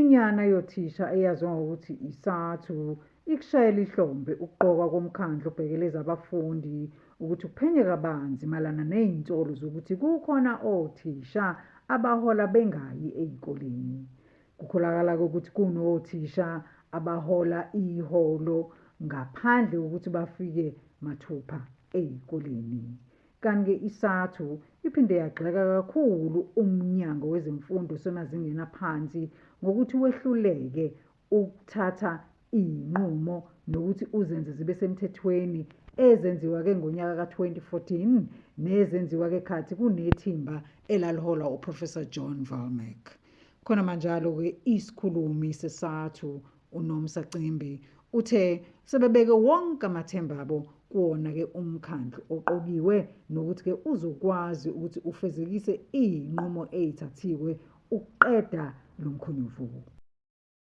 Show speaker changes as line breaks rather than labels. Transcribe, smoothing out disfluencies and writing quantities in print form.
inyana yothisha eyaziwa ngokuthi ISATU ikushayela ihlombe ukuqokwa komkhandlu obhekeleza abafundi ukuthi uphenye kabanzi malana nezinsolo zokuthi kukhona othisha abahola bengayi ezikoleni. Kukholakala ukuthi kunothisha abahola iholo ngaphandle kokuthi bafike mathupha ezikoleni. Kanti-ke ISATU iphinde yagxeka kakhulu uMnyango Wezemfundo Semazingeni Aphansi ngokuthi wehluleke ukuthatha izinqumo nokuthi uzenze zibe semthethweni ezenziwa-ke ngonyaka ka-2014 nezenziwa-ke khathi kunethimba elaliholwa uProfessor John Vulmac. Khona manjalo-ke isikhulumi seSATU uNomsa Cimbi uthe sebebeke wonke amathemba abo kuwona-ke umkhandlu oqokiwe nokuthi-ke uzokwazi ukuthi ufezekise izinqumo ezithathiwe ukuqeda lo mkhonyovu.